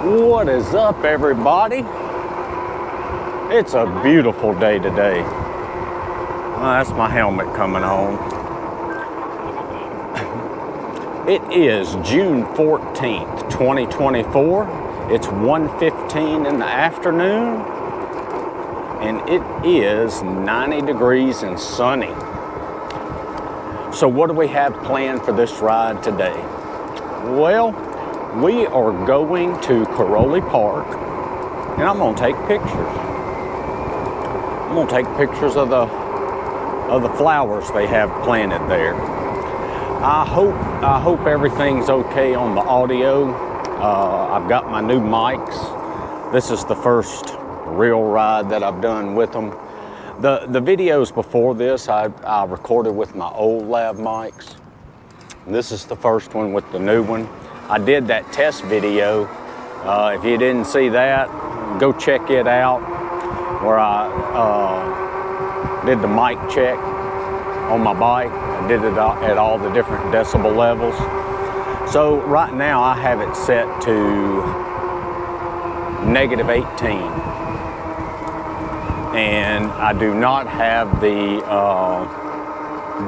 What is up, everybody? It's a beautiful day today. That's my helmet coming on. It is June 14th, 2024. It's 1:15 in the afternoon, and it is 90 degrees and sunny. So what do we have planned for this ride today? Well, we are going to Kiroli Park, and I'm going to take pictures. I'm going to take pictures of the flowers they have planted there. I hope everything's okay on the audio. I've got my new mics. This is the first real ride that I've done with them. The videos before this I recorded with my old lav mics. This is the first one with the new one. I did that test video. If you didn't see that, go check it out, where I did the mic check on my bike. I did it at all the different decibel levels. So right now I have it set to -18. And I do not have the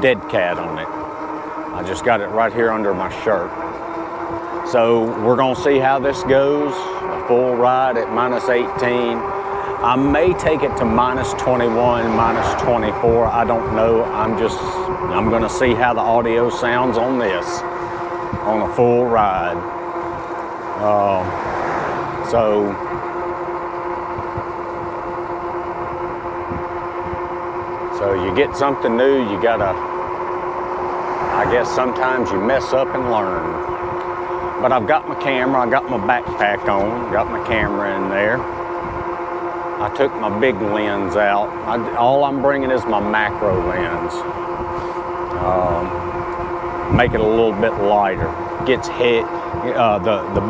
dead cat on it. I just got it right here under my shirt. So we're gonna see how this goes, a full ride at -18. I may take it to -21, -24, I don't know. I'm gonna see how the audio sounds on this, on a full ride. So you get something new, you gotta, I guess sometimes you mess up and learn. But I've got my camera, I got my backpack on, got my camera in there. I took my big lens out. All I'm bringing is my macro lens. Make it a little bit lighter. Gets the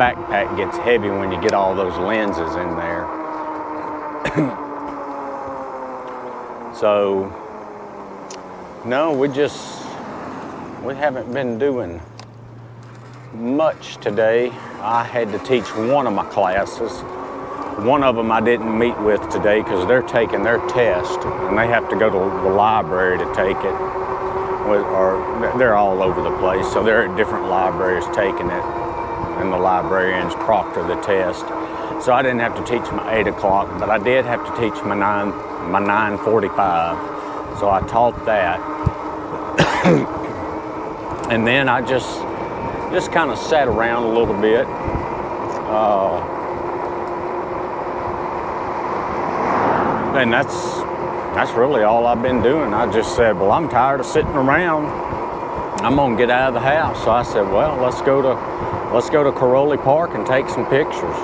backpack gets heavy when you get all those lenses in there. So, no, we haven't been doing much today. I had to teach one of my classes. One of them I didn't meet with today because they're taking their test and they have to go to the library to take it. Or they're all over the place, so they're at different libraries taking it, and the librarians proctor the test. So I didn't have to teach my 8 o'clock, but I did have to teach my 9:45. So I taught that. And then I just kind of sat around a little bit. And that's really all I've been doing. I just said, well, I'm tired of sitting around. I'm gonna get out of the house. So I said, well, let's go to Kiroli Park and take some pictures.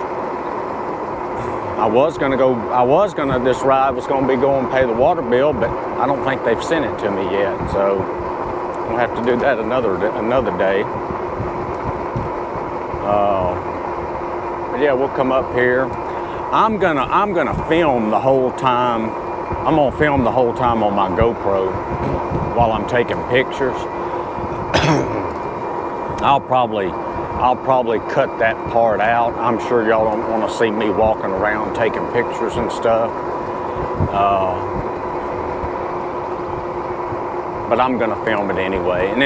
This ride was gonna be going pay the water bill, but I don't think they've sent it to me yet. So we'll have to do that another day. But yeah, we'll come up here. I'm gonna film the whole time. I'm gonna film the whole time on my GoPro while I'm taking pictures. I'll probably cut that part out. I'm sure y'all don't want to see me walking around taking pictures and stuff. But I'm gonna film it anyway. And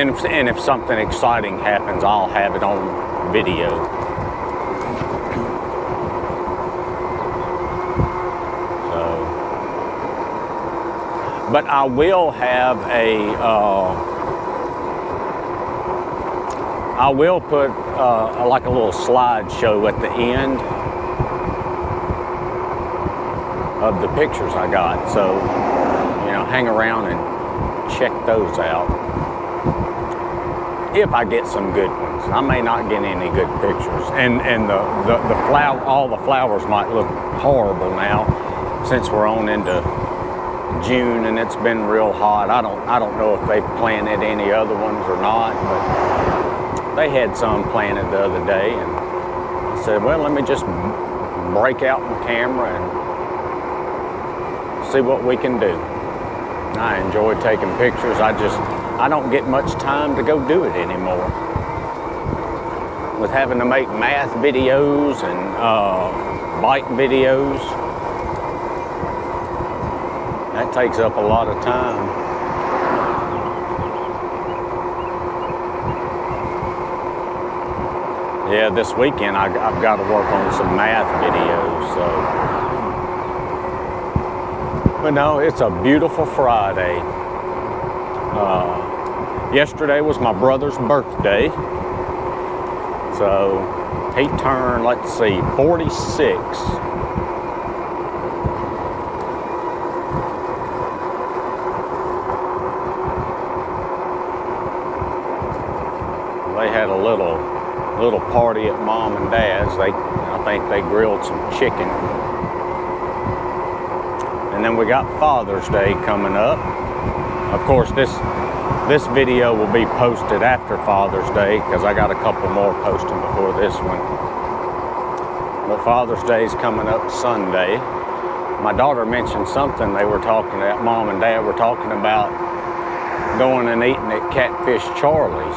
if something exciting happens, I'll have it on video. But I will have I will put like a little slideshow at the end of the pictures I got. So, you know, hang around and check those out. If I get some good ones. I may not get any good pictures. And all the flowers might look horrible now since we're on into June and it's been real hot. I don't know if they've planted any other ones or not, but they had some planted the other day, and I said, well, let me just break out my camera and see what we can do. I enjoy taking pictures. I don't get much time to go do it anymore. with having to make math videos and bike videos. That takes up a lot of time. Yeah, this weekend I've got to work on some math videos, so. But no, it's a beautiful Friday. Yesterday was my brother's birthday. So he turned, let's see, 46. They had a little party at Mom and Dad's. I think they grilled some chicken. And then we got Father's Day coming up. Of course, this video will be posted after Father's Day because I got a couple more posting before this one. But Father's Day is coming up Sunday. My daughter mentioned something they were talking about, Mom and Dad were talking about going and eating at Catfish Charlie's.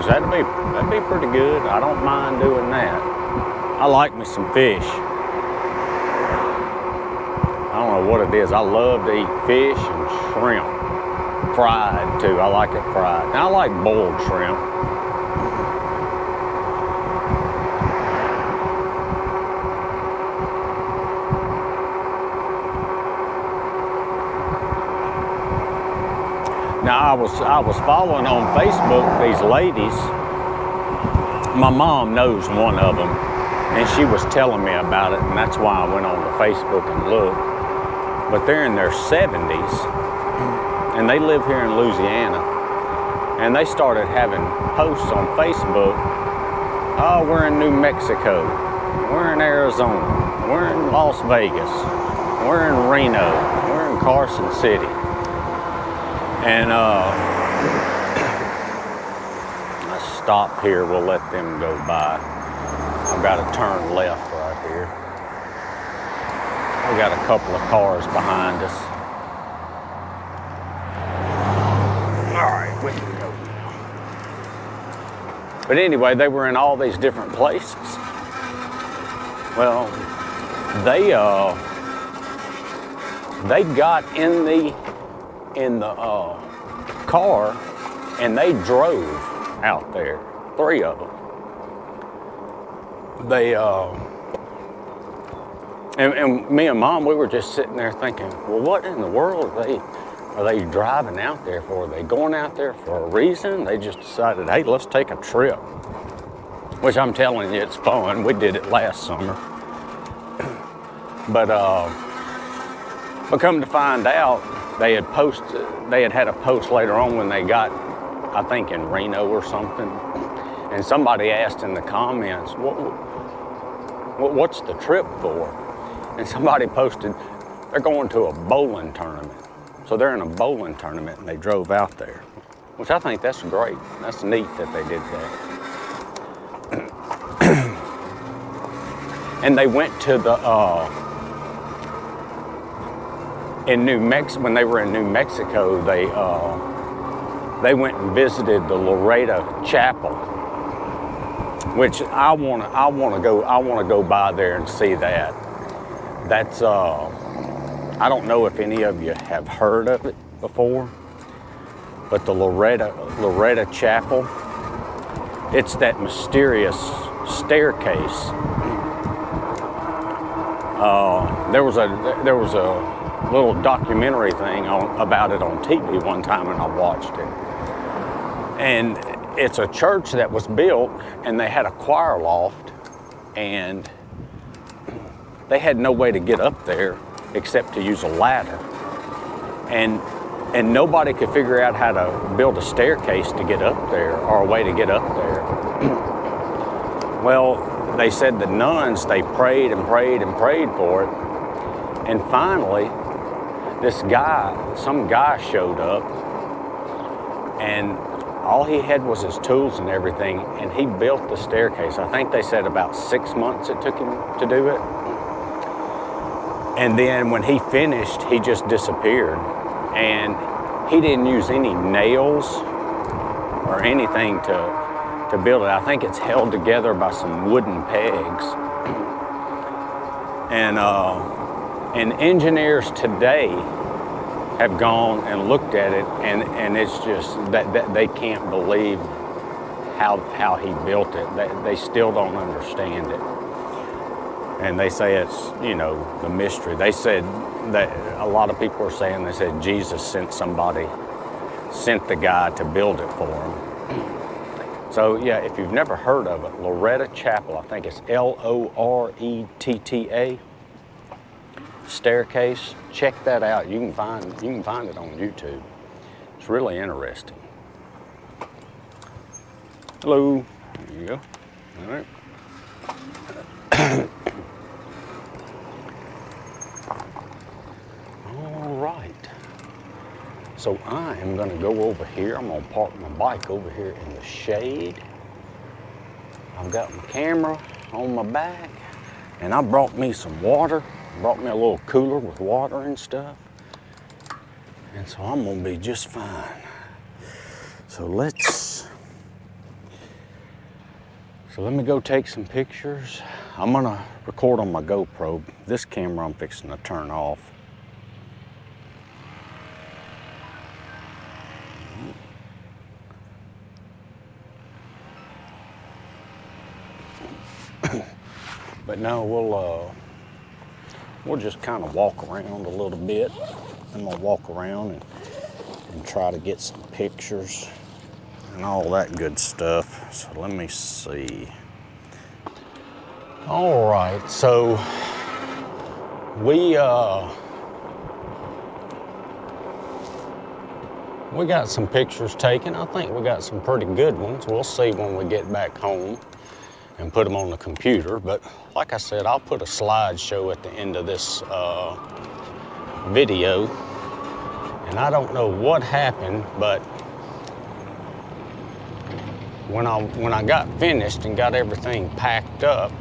That'd be pretty good. I don't mind doing that. I like me some fish. I don't know what it is. I love to eat fish and shrimp. Fried too. I like it fried. And I like boiled shrimp. Now I was following on Facebook these ladies. My mom knows one of them, and she was telling me about it, and that's why I went on to Facebook and looked. But they're in their 70s, and they live here in Louisiana, and they started having posts on Facebook. Oh, we're in New Mexico, we're in Arizona, we're in Las Vegas, we're in Reno, we're in Carson City. And let's stop here, we'll let them go by. I've got to turn left right here. We got a couple of cars behind us. All right, we can go now. But anyway, they were in all these different places. Well, they got in the car and they drove out there, 3 of them. They and me and Mom, we were just sitting there thinking, well, what in the world are they driving out there for? Are they going out there for a reason? They just decided, hey, let's take a trip. Which I'm telling you, it's fun. We did it last summer. But come to find out, they had had a post later on when they got, I think in Reno or something, and somebody asked in the comments, what's the trip for? And somebody posted, they're going to a bowling tournament. So they're in a bowling tournament and they drove out there, which I think that's great. That's neat that they did that. And they went to the, in New Mexico, when they were in New Mexico, they went and visited the Loretta Chapel, which I want to go by there and see that. That's I don't know if any of you have heard of it before, but the Loretta Chapel, it's that mysterious staircase. There was a little documentary thing about it on TV one time, and I watched it. And it's a church that was built, and they had a choir loft, and they had no way to get up there except to use a ladder. And nobody could figure out how to build a staircase to get up there, or a way to get up there. Well, they said the nuns, they prayed and prayed and prayed for it. And finally, some guy showed up, and all he had was his tools and everything, and he built the staircase. I think they said about 6 months it took him to do it. And then when he finished, he just disappeared. And he didn't use any nails or anything to to build it. I think it's held together by some wooden pegs. And engineers today have gone and looked at it, and it's just that they can't believe how he built it. They still don't understand it. And they say it's, you know, the mystery. They said that a lot of people are saying, they said Jesus sent the guy to build it for him. So yeah, if you've never heard of it, Loretta Chapel, I think it's Loretta staircase. Check that out. You can find it on YouTube. It's really interesting. Hello. There you go. All right. All right. So I am going to go over here. I'm going to park my bike over here in the shade. I've got my camera on my back, and I brought me some water. Brought me a little cooler with water and stuff. And so I'm going to be just fine. So let me go take some pictures. I'm going to record on my GoPro. This camera I'm fixing to turn off. But no, we'll just kind of walk around a little bit. I'm gonna walk around and try to get some pictures and all that good stuff. So let me see. All right, so we got some pictures taken. I think we got some pretty good ones. We'll see when we get back home and put them on the computer. But like I said, I'll put a slideshow at the end of this video. And I don't know what happened, but when I got finished and got everything packed up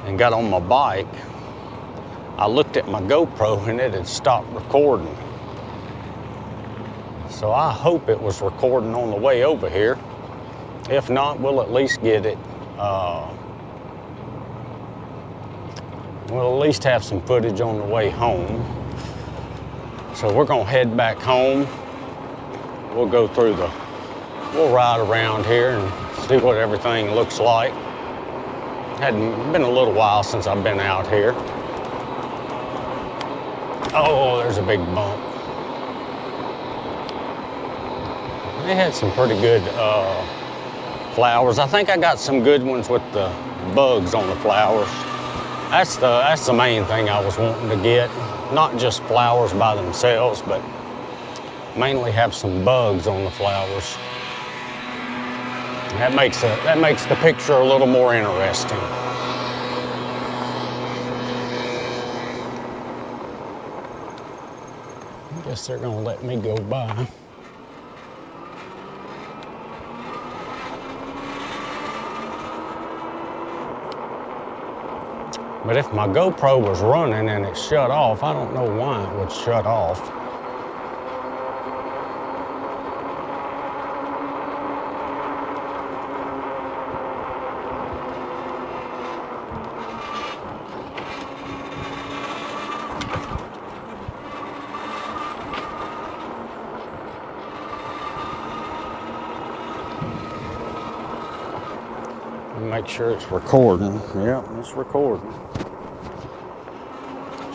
and got on my bike, I looked at my GoPro and it had stopped recording. So I hope it was recording on the way over here. If not, we'll at least get it, we'll at least have some footage on the way home. So we're gonna head back home. We'll go through we'll ride around here and see what everything looks like. Hadn't been a little while since I've been out here. Oh, there's a big bump. They had some pretty good flowers. I think I got some good ones with the bugs on the flowers. That's the main thing I was wanting to get. Not just flowers by themselves, but mainly have some bugs on the flowers. That makes the picture a little more interesting. I guess they're gonna let me go by. But if my GoPro was running and it shut off, I don't know why it would shut off. Make sure it's recording. Yep, it's recording.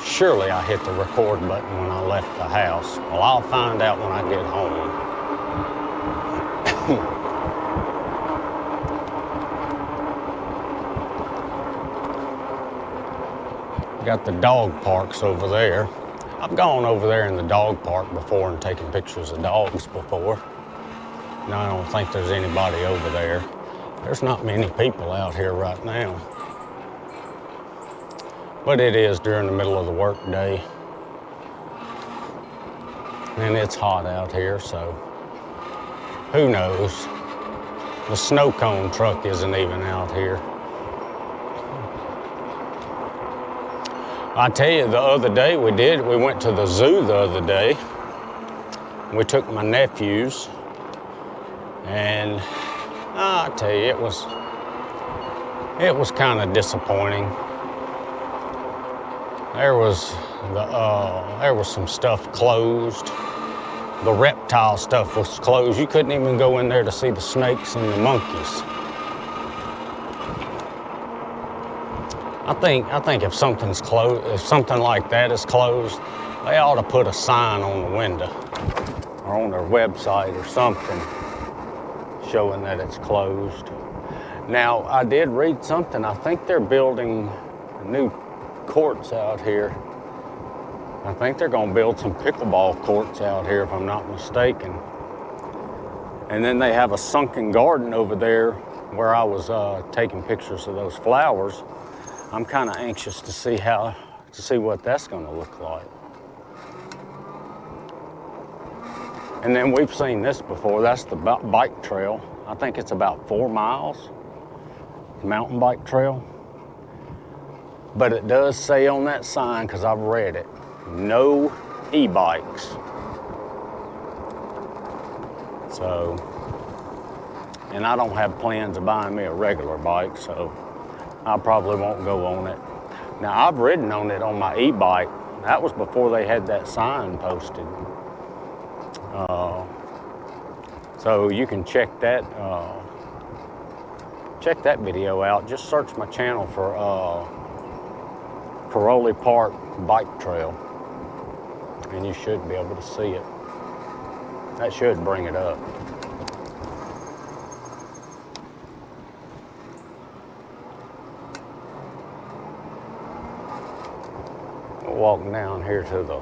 Surely I hit the record button when I left the house. Well, I'll find out when I get home. Got the dog parks over there. I've gone over there in the dog park before and taken pictures of dogs before. No, I don't think there's anybody over there. There's not many people out here right now. But it is during the middle of the work day. And it's hot out here, so who knows? The snow cone truck isn't even out here. I tell you, the other day we went to the zoo the other day. We took my nephews And I tell you, it was kind of disappointing. There was some stuff closed. The reptile stuff was closed. You couldn't even go in there to see the snakes and the monkeys. I think if something's closed, if something like that is closed, they ought to put a sign on the window or on their website or something showing that it's closed. Now, I did read something. I think they're building new courts out here. I think they're going to build some pickleball courts out here, if I'm not mistaken. And then they have a sunken garden over there where I was taking pictures of those flowers. I'm kind of anxious to see what that's going to look like. And then we've seen this before. That's the bike trail. I think it's about 4 miles, mountain bike trail. But it does say on that sign, because I've read it, no e-bikes. So, and I don't have plans of buying me a regular bike, so I probably won't go on it. Now, I've ridden on it on my e-bike. That was before they had that sign posted. So you can check that video out. Just search my channel for Kiroli Park Bike Trail, and you should be able to see it. That should bring it up. We'll walk down here to the,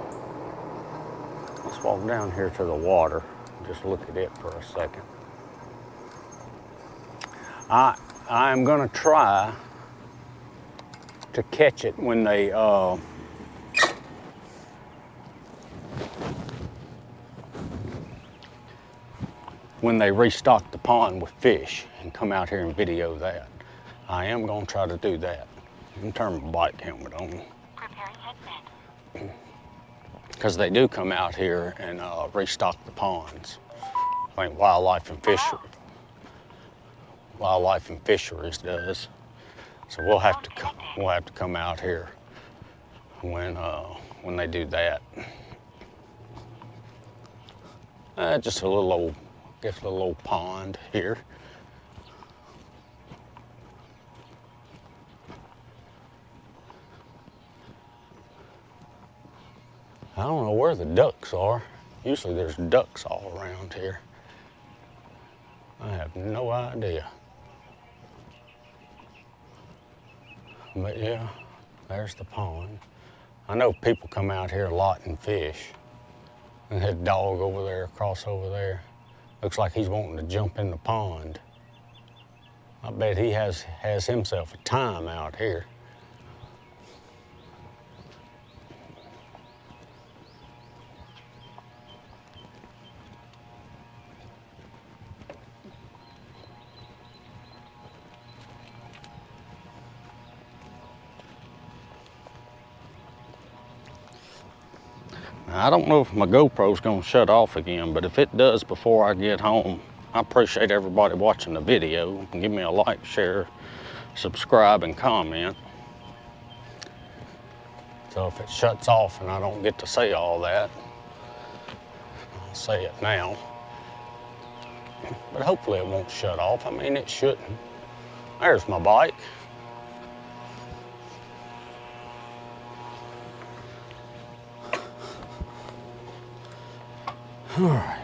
let's walk down here to the water. Just look at it for a second. I'm gonna try to catch it when they restock the pond with fish and come out here and video that. I am gonna try to do that. I'm gonna turn my bike helmet on. Preparing headset. Because they do come out here and restock the ponds. I think Wildlife and Fisheries does. So we'll have to come out here when they do that. Just a little old pond here. I don't know where the ducks are. Usually there's ducks all around here. I have no idea. But yeah, there's the pond. I know people come out here a lot and fish. And that dog over there, across over there, looks like he's wanting to jump in the pond. I bet he has himself a time out here. I don't know if my GoPro's gonna shut off again, but if it does before I get home, I appreciate everybody watching the video. Give me a like, share, subscribe, and comment. So if it shuts off and I don't get to say all that, I'll say it now. But hopefully it won't shut off. I mean, it shouldn't. There's my bike. All right.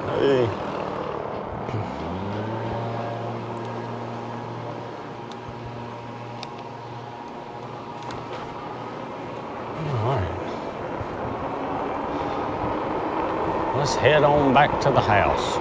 Hey. All right. Let's head on back to the house.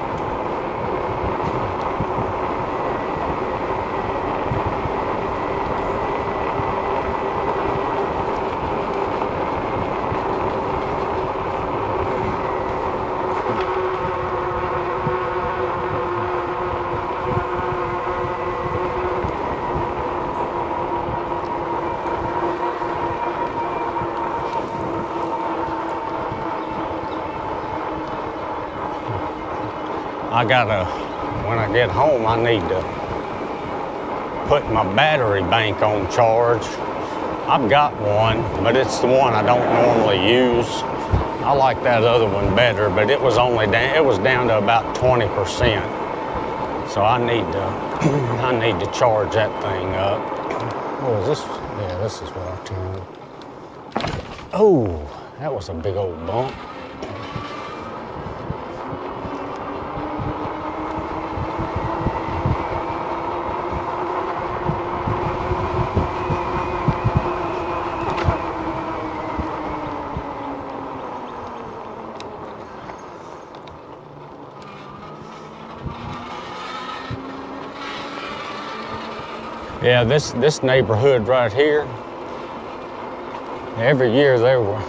when I get home, I need to put my battery bank on charge. I've got one, but it's the one I don't normally use. I like that other one better, but it was down to about 20%. So I need to charge that thing up. Oh, is this? Yeah, this is what I turned. Oh, that was a big old bump. Yeah, this neighborhood right here, every year they were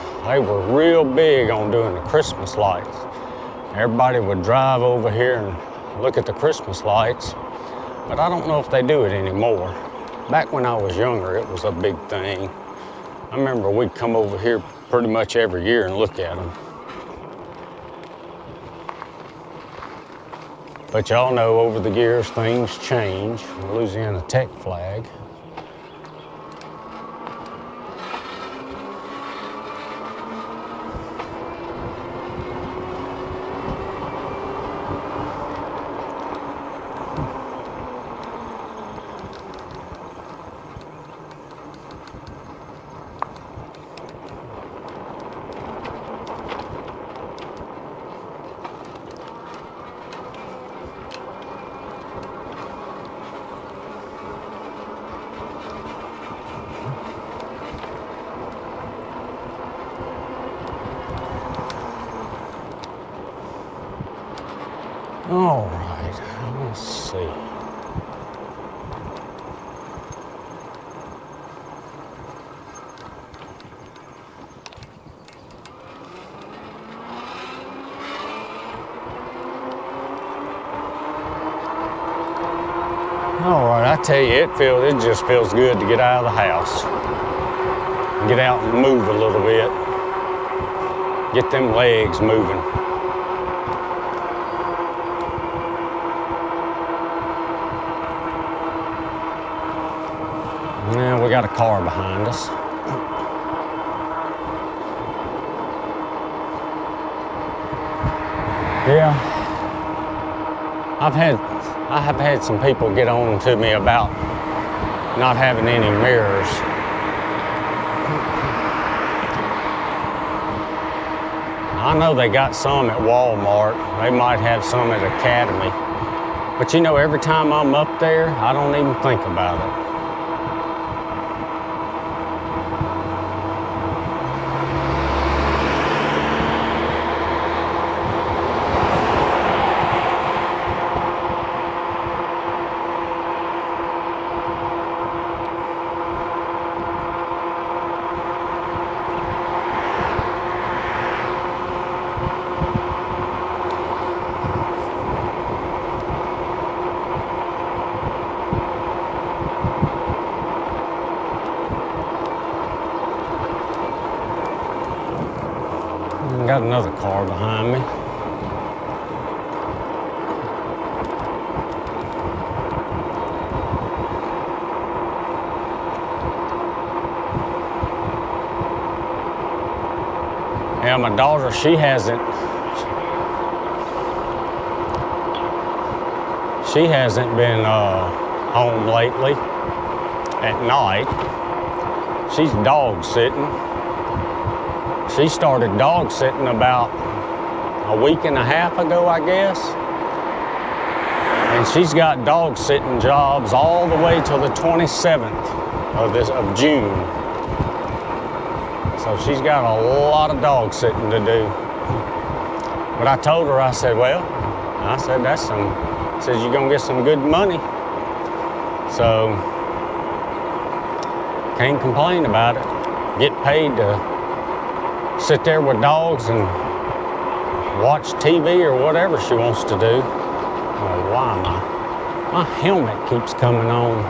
real big on doing the Christmas lights. Everybody would drive over here and look at the Christmas lights, but I don't know if they do it anymore. Back when I was younger, it was a big thing. I remember we'd come over here pretty much every year and look at them. But y'all know over the years things change. Louisiana Tech flag. All right, let's see. All right, I tell you, it just feels good to get out of the house. Get out and move a little bit. Get them legs moving. Now we got a car behind us. Yeah, I have had some people get on to me about not having any mirrors. I know they got some at Walmart. They might have some at Academy. But you know, every time I'm up there, I don't even think about it. Got another car behind me. Yeah, my daughter, she hasn't been home lately at night. She's dog sitting. She started dog sitting about a week and a half ago, I guess. And she's got dog sitting jobs all the way till the 27th of June. So she's got a lot of dog sitting to do. But I told her, I said, you're gonna get some good money. So, can't complain about it. Get paid to sit there with dogs and watch TV or whatever she wants to do. Oh, why my helmet keeps coming on.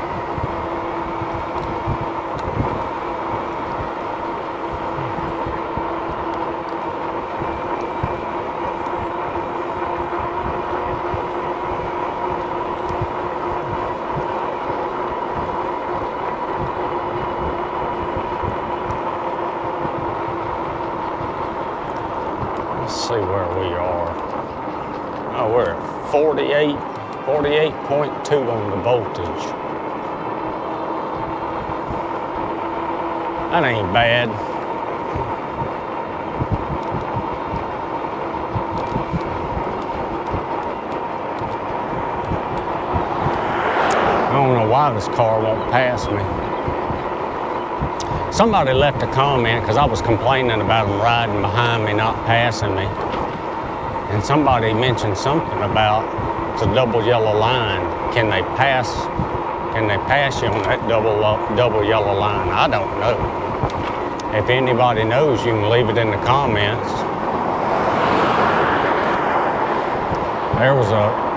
48.2 on the voltage. That ain't bad. I don't know why this car won't pass me. Somebody left a comment because I was complaining about them riding behind me, not passing me. And somebody mentioned something about the double yellow line. Can they pass you on that double yellow line? I don't know. If anybody knows, you can leave it in the comments.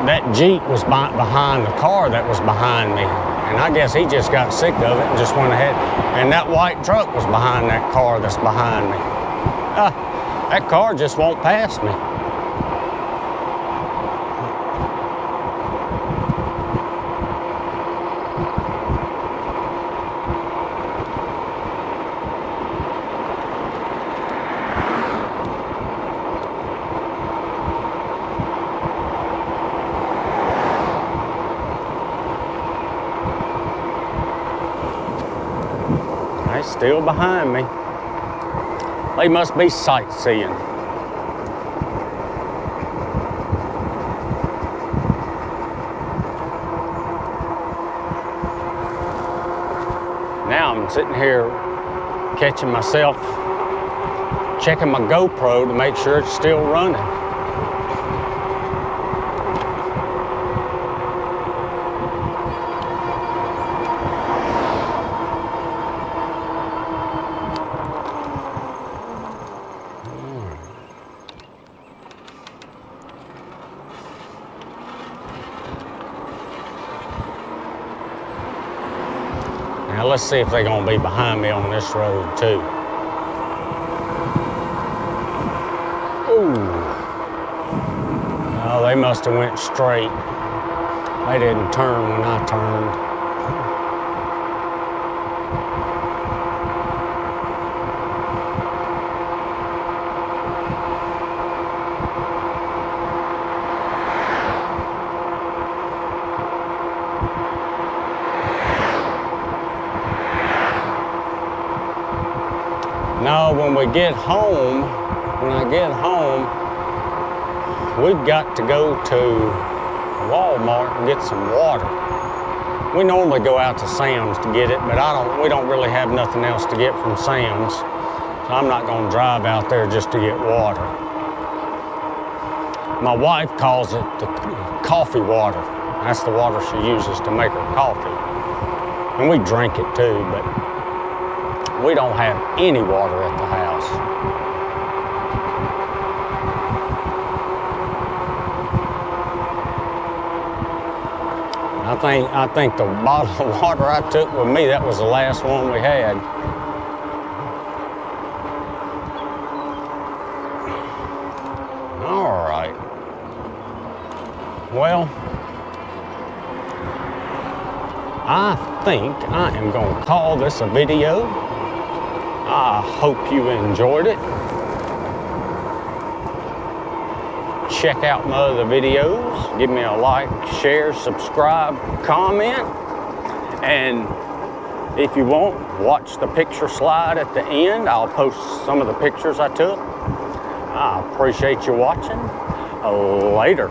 That Jeep was behind the car that was behind me. And I guess he just got sick of it and just went ahead. And that white truck was behind that car that's behind me. That car just won't pass me. They're still behind me. They must be sightseeing. Now I'm sitting here catching myself, checking my GoPro to make sure it's still running. Now let's see if they're gonna be behind me on this road too. Ooh. Oh, they must have went straight. They didn't turn when I turned. No, when I get home, we've got to go to Walmart and get some water. We normally go out to Sam's to get it, but we don't really have nothing else to get from Sam's. So I'm not gonna drive out there just to get water. My wife calls it the coffee water. That's the water she uses to make her coffee. And we drink it too, but we don't have any water at the house. I think the bottle of water I took with me, that was the last one we had. All right. Well, I think I am going to call this a video. I hope you enjoyed it. Check out my other videos. Give me a like, share, subscribe, comment. And if you want, watch the picture slide at the end. I'll post some of the pictures I took. I appreciate you watching. Later.